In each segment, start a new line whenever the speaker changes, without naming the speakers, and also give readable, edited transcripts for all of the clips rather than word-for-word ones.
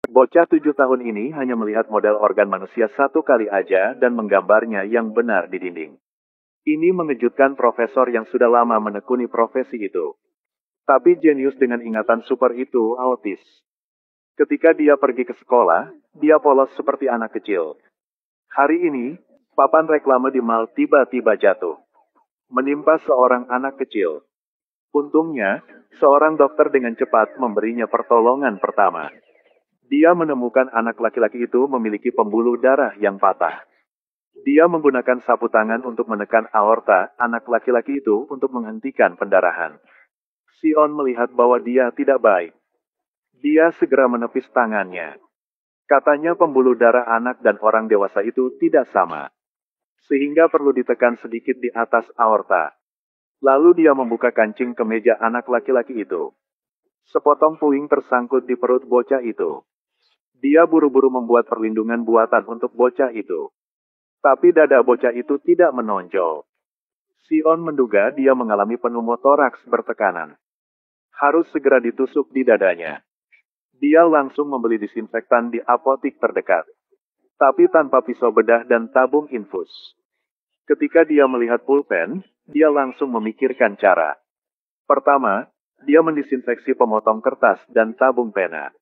Bocah 7 tahun ini hanya melihat model organ manusia satu kali aja dan menggambarnya yang benar di dinding. Ini mengejutkan profesor yang sudah lama menekuni profesi itu. Tapi jenius dengan ingatan super itu autis. Ketika dia pergi ke sekolah, dia polos seperti anak kecil. Hari ini, papan reklame di mal tiba-tiba jatuh. Menimpa seorang anak kecil. Untungnya, seorang dokter dengan cepat memberinya pertolongan pertama. Dia menemukan anak laki-laki itu memiliki pembuluh darah yang patah. Dia menggunakan sapu tangan untuk menekan aorta anak laki-laki itu untuk menghentikan pendarahan. Sion melihat bahwa dia tidak baik. Dia segera menepis tangannya. Katanya pembuluh darah anak dan orang dewasa itu tidak sama. Sehingga perlu ditekan sedikit di atas aorta. Lalu dia membuka kancing kemeja anak laki-laki itu. Sepotong puing tersangkut di perut bocah itu. Dia buru-buru membuat perlindungan buatan untuk bocah itu. Tapi dada bocah itu tidak menonjol. Sion menduga dia mengalami pneumotoraks bertekanan. Harus segera ditusuk di dadanya. Dia langsung membeli disinfektan di apotik terdekat. Tapi tanpa pisau bedah dan tabung infus. Ketika dia melihat pulpen, dia langsung memikirkan cara. Pertama, dia mendisinfeksi pemotong kertas dan tabung pena.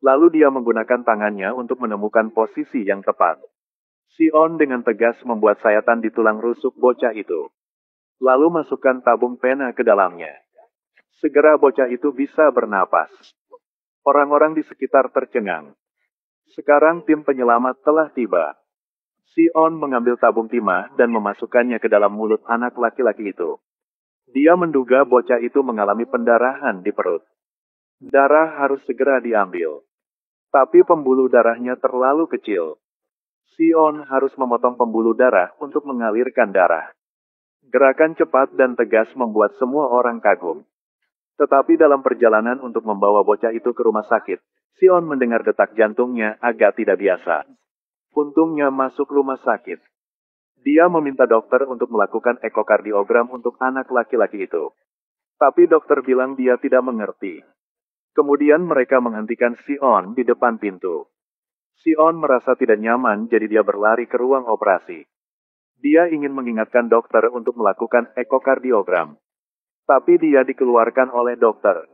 Lalu dia menggunakan tangannya untuk menemukan posisi yang tepat. Sion dengan tegas membuat sayatan di tulang rusuk bocah itu. Lalu masukkan tabung pena ke dalamnya. Segera bocah itu bisa bernapas. Orang-orang di sekitar tercengang. Sekarang tim penyelamat telah tiba. Sion mengambil tabung timah dan memasukkannya ke dalam mulut anak laki-laki itu. Dia menduga bocah itu mengalami pendarahan di perut. Darah harus segera diambil. Tapi pembuluh darahnya terlalu kecil. Sion harus memotong pembuluh darah untuk mengalirkan darah. Gerakan cepat dan tegas membuat semua orang kagum. Tetapi dalam perjalanan untuk membawa bocah itu ke rumah sakit, Sion mendengar detak jantungnya agak tidak biasa. Untungnya masuk rumah sakit. Dia meminta dokter untuk melakukan ekokardiogram untuk anak laki-laki itu. Tapi dokter bilang dia tidak mengerti. Kemudian mereka menghentikan Sion di depan pintu. Sion merasa tidak nyaman jadi dia berlari ke ruang operasi. Dia ingin mengingatkan dokter untuk melakukan ekokardiogram. Tapi dia dikeluarkan oleh dokter.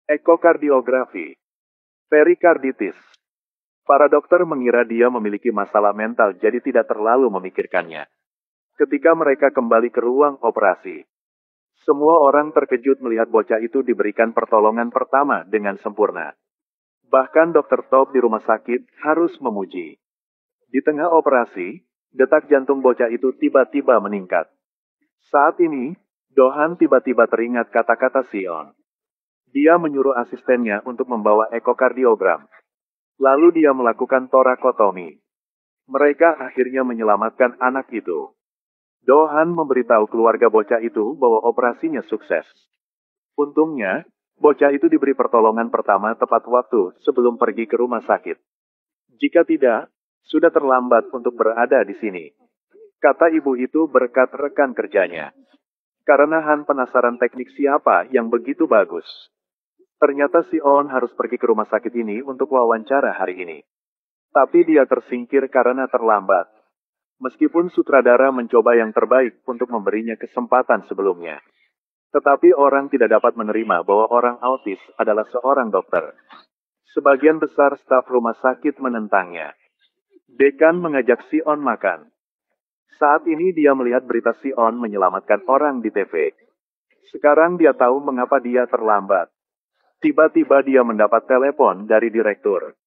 Ekokardiografi. Perikarditis. Para dokter mengira dia memiliki masalah mental jadi tidak terlalu memikirkannya. Ketika mereka kembali ke ruang operasi, semua orang terkejut melihat bocah itu diberikan pertolongan pertama dengan sempurna. Bahkan dokter top di rumah sakit harus memuji. Di tengah operasi, detak jantung bocah itu tiba-tiba meningkat. Saat ini, Dohan tiba-tiba teringat kata-kata Sion. Dia menyuruh asistennya untuk membawa ekokardiogram. Lalu dia melakukan torakotomi. Mereka akhirnya menyelamatkan anak itu. Dohan memberitahu keluarga bocah itu bahwa operasinya sukses. Untungnya, bocah itu diberi pertolongan pertama tepat waktu sebelum pergi ke rumah sakit. Jika tidak, sudah terlambat untuk berada di sini. Kata ibu itu berkat rekan kerjanya. Karena Han penasaran teknik siapa yang begitu bagus. Ternyata Sion harus pergi ke rumah sakit ini untuk wawancara hari ini. Tapi dia tersingkir karena terlambat. Meskipun sutradara mencoba yang terbaik untuk memberinya kesempatan sebelumnya. Tetapi orang tidak dapat menerima bahwa orang autis adalah seorang dokter. Sebagian besar staf rumah sakit menentangnya. Dekan mengajak Sion makan. Saat ini dia melihat berita Sion menyelamatkan orang di TV. Sekarang dia tahu mengapa dia terlambat. Tiba-tiba dia mendapat telepon dari direktur.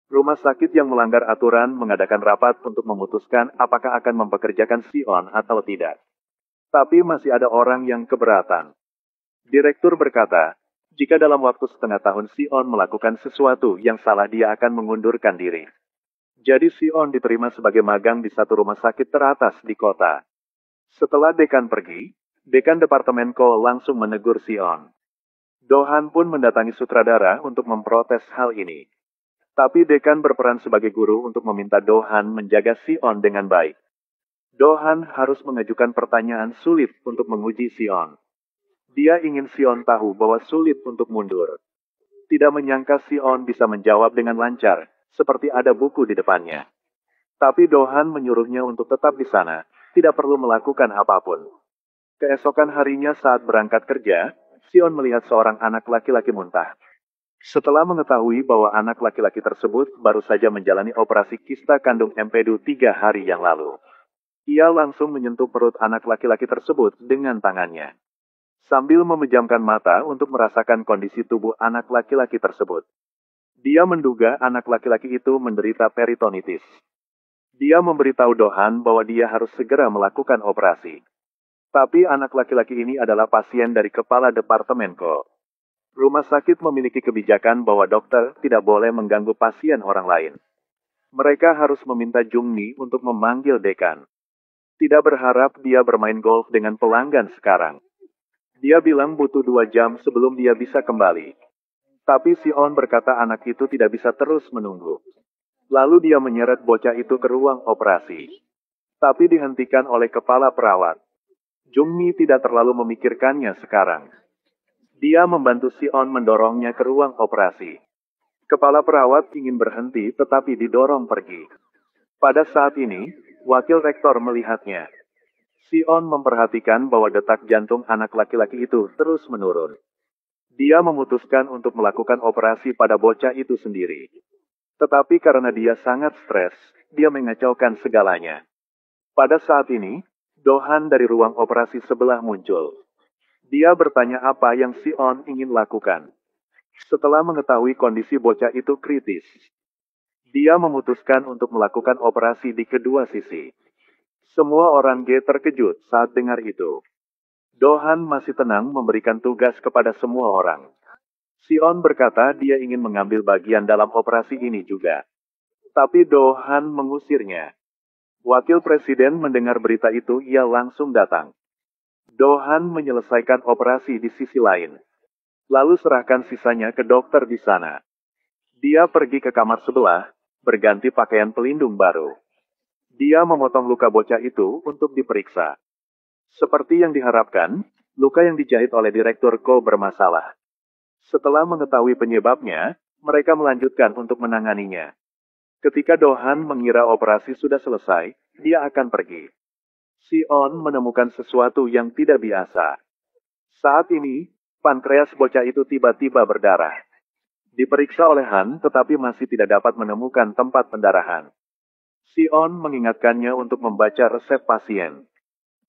Rumah sakit yang melanggar aturan mengadakan rapat untuk memutuskan apakah akan mempekerjakan Sion atau tidak. Tapi masih ada orang yang keberatan. Direktur berkata, jika dalam waktu setengah tahun Sion melakukan sesuatu yang salah dia akan mengundurkan diri. Jadi Sion diterima sebagai magang di satu rumah sakit teratas di kota. Setelah dekan pergi, dekan departemen Ko langsung menegur Sion. Dohan pun mendatangi sutradara untuk memprotes hal ini. Tapi dekan berperan sebagai guru untuk meminta Dohan menjaga Sion dengan baik. Dohan harus mengajukan pertanyaan sulit untuk menguji Sion. Dia ingin Sion tahu bahwa sulit untuk mundur. Tidak menyangka Sion bisa menjawab dengan lancar, seperti ada buku di depannya. Tapi Dohan menyuruhnya untuk tetap di sana, tidak perlu melakukan apapun. Keesokan harinya saat berangkat kerja, Sion melihat seorang anak laki-laki muntah. Setelah mengetahui bahwa anak laki-laki tersebut baru saja menjalani operasi kista kandung empedu 3 hari yang lalu. Ia langsung menyentuh perut anak laki-laki tersebut dengan tangannya. Sambil memejamkan mata untuk merasakan kondisi tubuh anak laki-laki tersebut. Dia menduga anak laki-laki itu menderita peritonitis. Dia memberitahu Dohan bahwa dia harus segera melakukan operasi. Tapi anak laki-laki ini adalah pasien dari kepala departemen Ko. Rumah sakit memiliki kebijakan bahwa dokter tidak boleh mengganggu pasien orang lain. Mereka harus meminta Jungmi untuk memanggil dekan. Tidak berharap dia bermain golf dengan pelanggan sekarang. Dia bilang butuh 2 jam sebelum dia bisa kembali. Tapi Sion berkata anak itu tidak bisa terus menunggu. Lalu dia menyeret bocah itu ke ruang operasi. Tapi dihentikan oleh kepala perawat. Jungmi tidak terlalu memikirkannya sekarang. Dia membantu Sion mendorongnya ke ruang operasi. Kepala perawat ingin berhenti tetapi didorong pergi. Pada saat ini, wakil rektor melihatnya. Sion memperhatikan bahwa detak jantung anak laki-laki itu terus menurun. Dia memutuskan untuk melakukan operasi pada bocah itu sendiri. Tetapi karena dia sangat stres, dia mengacaukan segalanya. Pada saat ini, Dohan dari ruang operasi sebelah muncul. Dia bertanya apa yang Sion ingin lakukan. Setelah mengetahui kondisi bocah itu kritis, dia memutuskan untuk melakukan operasi di kedua sisi. Semua orang G terkejut saat dengar itu. Dohan masih tenang memberikan tugas kepada semua orang. Sion berkata dia ingin mengambil bagian dalam operasi ini juga. Tapi Dohan mengusirnya. Wakil Presiden mendengar berita itu, ia langsung datang. Dohan menyelesaikan operasi di sisi lain. Lalu serahkan sisanya ke dokter di sana. Dia pergi ke kamar sebelah, berganti pakaian pelindung baru. Dia memotong luka bocah itu untuk diperiksa. Seperti yang diharapkan, luka yang dijahit oleh Direktur Ko bermasalah. Setelah mengetahui penyebabnya, mereka melanjutkan untuk menanganinya. Ketika Dohan mengira operasi sudah selesai, dia akan pergi. Sion menemukan sesuatu yang tidak biasa. Saat ini, pankreas bocah itu tiba-tiba berdarah. Diperiksa oleh Han, tetapi masih tidak dapat menemukan tempat pendarahan. Sion mengingatkannya untuk membaca resep pasien.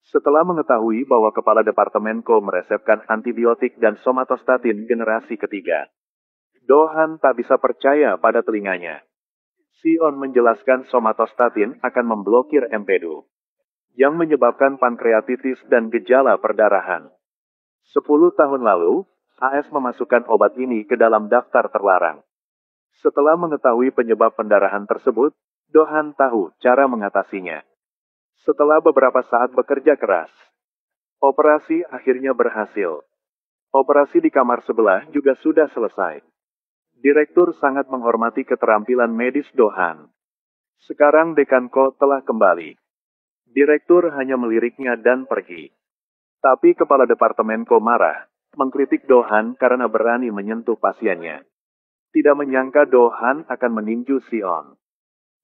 Setelah mengetahui bahwa kepala departemen Ko meresepkan antibiotik dan somatostatin generasi ketiga, Dohan tak bisa percaya pada telinganya. Sion menjelaskan somatostatin akan memblokir empedu, yang menyebabkan pankreatitis dan gejala perdarahan. 10 tahun lalu, AS memasukkan obat ini ke dalam daftar terlarang. Setelah mengetahui penyebab pendarahan tersebut, Dohan tahu cara mengatasinya. Setelah beberapa saat bekerja keras, operasi akhirnya berhasil. Operasi di kamar sebelah juga sudah selesai. Direktur sangat menghormati keterampilan medis Dohan. Sekarang Dekan Ko telah kembali. Direktur hanya meliriknya dan pergi. Tapi kepala departemen Ko marah, mengkritik Dohan karena berani menyentuh pasiennya. Tidak menyangka Dohan akan meninju Sion.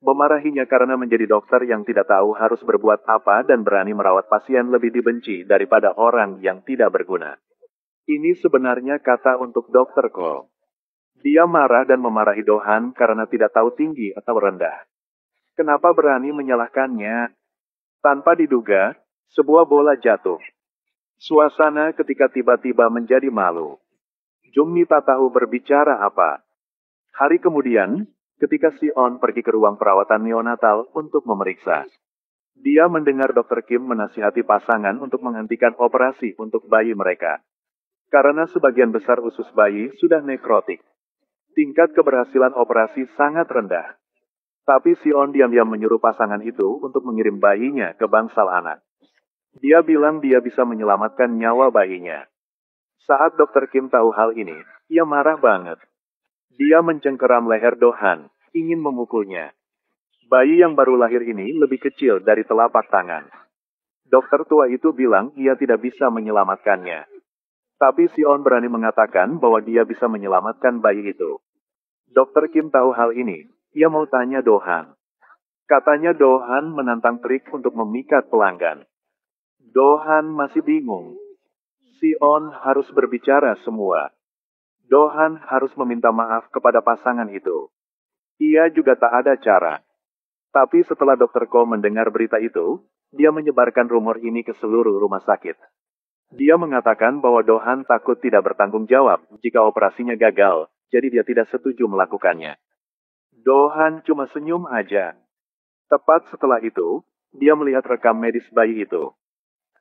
Memarahinya karena menjadi dokter yang tidak tahu harus berbuat apa dan berani merawat pasien lebih dibenci daripada orang yang tidak berguna. Ini sebenarnya kata untuk Dokter Ko. Dia marah dan memarahi Dohan karena tidak tahu tinggi atau rendah. Kenapa berani menyalahkannya? Tanpa diduga, sebuah bola jatuh. Suasana ketika tiba-tiba menjadi malu. Jungmi tak tahu berbicara apa. Hari kemudian, ketika Sion pergi ke ruang perawatan neonatal untuk memeriksa, dia mendengar Dr. Kim menasihati pasangan untuk menghentikan operasi untuk bayi mereka. Karena sebagian besar usus bayi sudah nekrotik. Tingkat keberhasilan operasi sangat rendah. Tapi Sion diam-diam menyuruh pasangan itu untuk mengirim bayinya ke bangsal anak. Dia bilang dia bisa menyelamatkan nyawa bayinya. Saat Dr. Kim tahu hal ini, ia marah banget. Dia mencengkeram leher Dohan, ingin memukulnya. Bayi yang baru lahir ini lebih kecil dari telapak tangan. Dokter tua itu bilang ia tidak bisa menyelamatkannya. Tapi Sion berani mengatakan bahwa dia bisa menyelamatkan bayi itu. Dr. Kim tahu hal ini. Ia mau tanya Do-han. Katanya Do-han menantang trik untuk memikat pelanggan. Do-han masih bingung. Sion harus berbicara semua. Do-han harus meminta maaf kepada pasangan itu. Ia juga tak ada cara. Tapi setelah Dr. Ko mendengar berita itu, dia menyebarkan rumor ini ke seluruh rumah sakit. Dia mengatakan bahwa Do-han takut tidak bertanggung jawab jika operasinya gagal, jadi dia tidak setuju melakukannya. Do-han cuma senyum aja. Tepat setelah itu, dia melihat rekam medis bayi itu.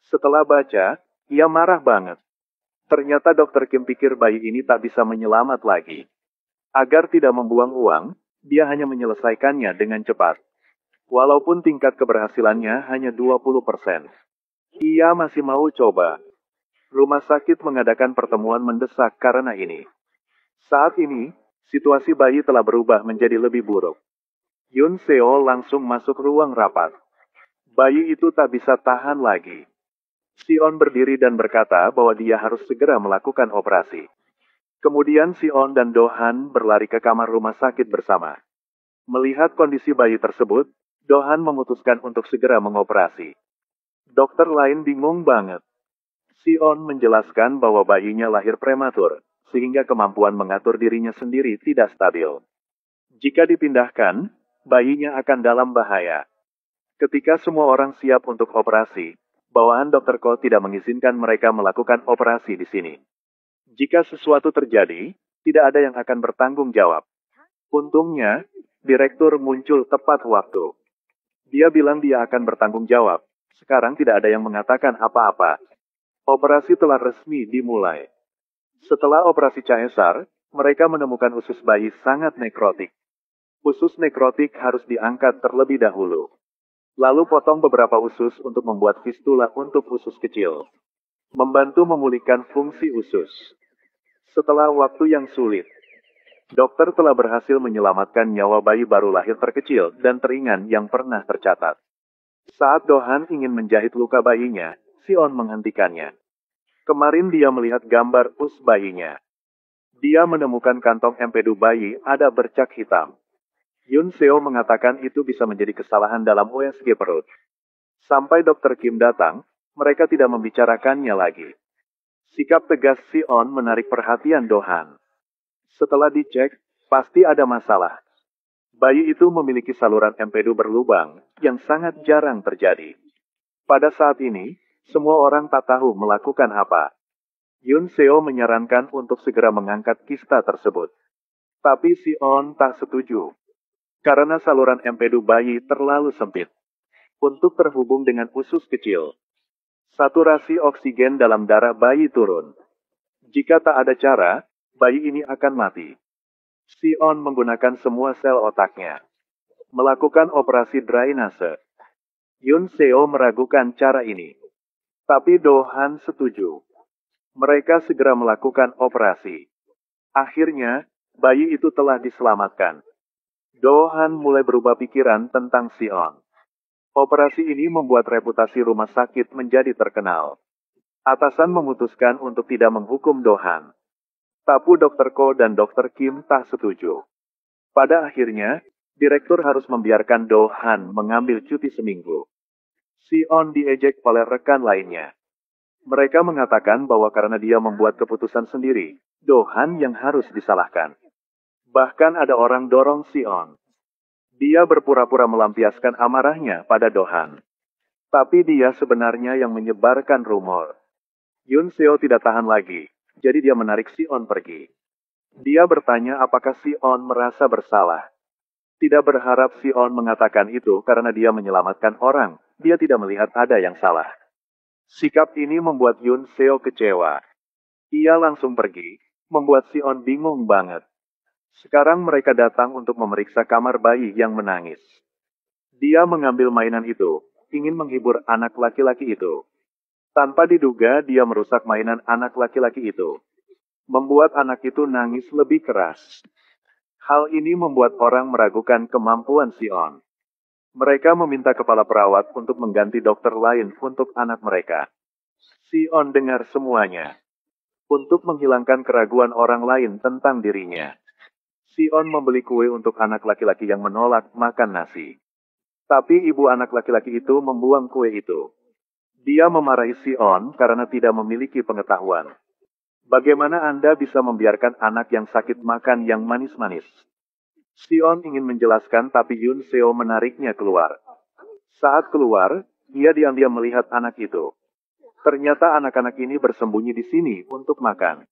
Setelah baca, ia marah banget. Ternyata Dr. Kim pikir bayi ini tak bisa menyelamat lagi. Agar tidak membuang uang, dia hanya menyelesaikannya dengan cepat. Walaupun tingkat keberhasilannya hanya 20%. Ia masih mau coba. Rumah sakit mengadakan pertemuan mendesak karena ini. Saat ini, situasi bayi telah berubah menjadi lebih buruk. Yun Seo langsung masuk ruang rapat. Bayi itu tak bisa tahan lagi. Sion berdiri dan berkata bahwa dia harus segera melakukan operasi. Kemudian Sion dan Do-han berlari ke kamar rumah sakit bersama. Melihat kondisi bayi tersebut, Do-han memutuskan untuk segera mengoperasi. Dokter lain bingung banget. Sion menjelaskan bahwa bayinya lahir prematur, sehingga kemampuan mengatur dirinya sendiri tidak stabil. Jika dipindahkan, bayinya akan dalam bahaya. Ketika semua orang siap untuk operasi, bawahan Dr. Ko tidak mengizinkan mereka melakukan operasi di sini. Jika sesuatu terjadi, tidak ada yang akan bertanggung jawab. Untungnya, direktur muncul tepat waktu. Dia bilang dia akan bertanggung jawab. Sekarang tidak ada yang mengatakan apa-apa. Operasi telah resmi dimulai. Setelah operasi caesar, mereka menemukan usus bayi sangat nekrotik. Usus nekrotik harus diangkat terlebih dahulu. Lalu potong beberapa usus untuk membuat fistula untuk usus kecil. Membantu memulihkan fungsi usus. Setelah waktu yang sulit, dokter telah berhasil menyelamatkan nyawa bayi baru lahir terkecil dan teringan yang pernah tercatat. Saat Do-han ingin menjahit luka bayinya, Sion menghentikannya. Kemarin dia melihat gambar us bayinya. Dia menemukan kantong empedu bayi ada bercak hitam. Yun Seo mengatakan itu bisa menjadi kesalahan dalam USG perut. Sampai Dr. Kim datang, mereka tidak membicarakannya lagi. Sikap tegas Sion menarik perhatian Do-han. Setelah dicek, pasti ada masalah. Bayi itu memiliki saluran empedu berlubang yang sangat jarang terjadi. Pada saat ini, semua orang tak tahu melakukan apa. Yun Seo menyarankan untuk segera mengangkat kista tersebut. Tapi Sion tak setuju. Karena saluran empedu bayi terlalu sempit. Untuk terhubung dengan usus kecil. Saturasi oksigen dalam darah bayi turun. Jika tak ada cara, bayi ini akan mati. Sion menggunakan semua sel otaknya. Melakukan operasi drainase. Yun Seo meragukan cara ini. Tapi Do-han setuju. Mereka segera melakukan operasi. Akhirnya, bayi itu telah diselamatkan. Do-han mulai berubah pikiran tentang Sion. Operasi ini membuat reputasi rumah sakit menjadi terkenal. Atasan memutuskan untuk tidak menghukum Do-han. Tapi Dr. Ko dan Dr. Kim tak setuju. Pada akhirnya, direktur harus membiarkan Do-han mengambil cuti seminggu. Sion diejek oleh rekan lainnya. Mereka mengatakan bahwa karena dia membuat keputusan sendiri, Do-han yang harus disalahkan. Bahkan ada orang dorong Sion. Dia berpura-pura melampiaskan amarahnya pada Do-han. Tapi dia sebenarnya yang menyebarkan rumor. Yun Seo tidak tahan lagi, jadi dia menarik Sion pergi. Dia bertanya apakah Sion merasa bersalah. Tidak berharap Sion mengatakan itu karena dia menyelamatkan orang, dia tidak melihat ada yang salah. Sikap ini membuat Yun Seo kecewa. Ia langsung pergi, membuat Sion bingung banget. Sekarang mereka datang untuk memeriksa kamar bayi yang menangis. Dia mengambil mainan itu, ingin menghibur anak laki-laki itu. Tanpa diduga, dia merusak mainan anak laki-laki itu. Membuat anak itu nangis lebih keras. Hal ini membuat orang meragukan kemampuan Sion. Mereka meminta kepala perawat untuk mengganti dokter lain untuk anak mereka. Sion dengar semuanya. untuk menghilangkan keraguan orang lain tentang dirinya. Sion membeli kue untuk anak laki-laki yang menolak makan nasi. Tapi ibu anak laki-laki itu membuang kue itu. Dia memarahi Sion karena tidak memiliki pengetahuan. Bagaimana Anda bisa membiarkan anak yang sakit makan yang manis-manis? Sion ingin menjelaskan tapi Yun Seo menariknya keluar. Saat keluar, ia diam-diam melihat anak itu. Ternyata anak-anak ini bersembunyi di sini untuk makan.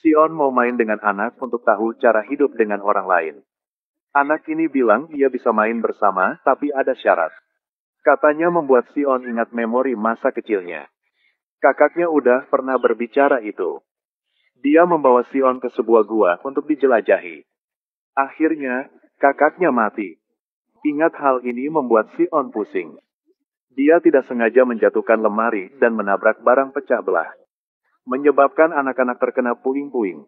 Sion mau main dengan anak untuk tahu cara hidup dengan orang lain. Anak ini bilang ia bisa main bersama, tapi ada syarat. Katanya membuat Sion ingat memori masa kecilnya. Kakaknya udah pernah berbicara itu. Dia membawa Sion ke sebuah gua untuk dijelajahi. Akhirnya, kakaknya mati. Ingat hal ini membuat Sion pusing. Dia tidak sengaja menjatuhkan lemari dan menabrak barang pecah belah. Menyebabkan anak-anak terkena puing-puing.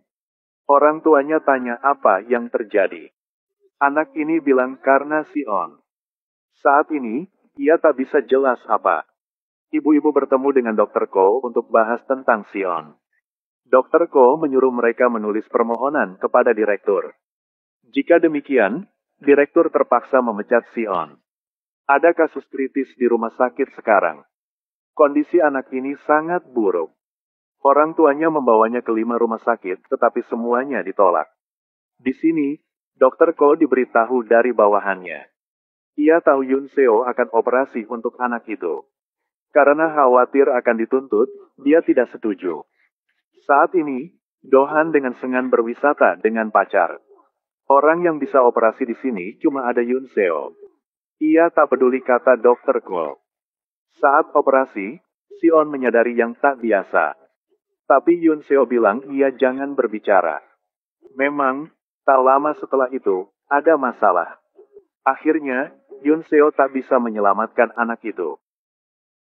Orang tuanya tanya apa yang terjadi. Anak ini bilang karena Sion. Saat ini, ia tak bisa jelas apa. Ibu-ibu bertemu dengan Dr. Ko untuk bahas tentang Sion. Dr. Ko menyuruh mereka menulis permohonan kepada direktur. Jika demikian, direktur terpaksa memecat Sion. Ada kasus kritis di rumah sakit sekarang. Kondisi anak ini sangat buruk. Orang tuanya membawanya ke 5 rumah sakit, tetapi semuanya ditolak. Di sini, Dr. Ko diberitahu dari bawahannya. Ia tahu Yun Seo akan operasi untuk anak itu. Karena khawatir akan dituntut, dia tidak setuju. Saat ini, Dohan dengan sengan berwisata dengan pacar. Orang yang bisa operasi di sini cuma ada Yun Seo. Ia tak peduli kata Dr. Ko. Saat operasi, Sion menyadari yang tak biasa. Tapi Yun Seo bilang ia jangan berbicara. Memang, tak lama setelah itu, ada masalah. Akhirnya, Yun Seo tak bisa menyelamatkan anak itu.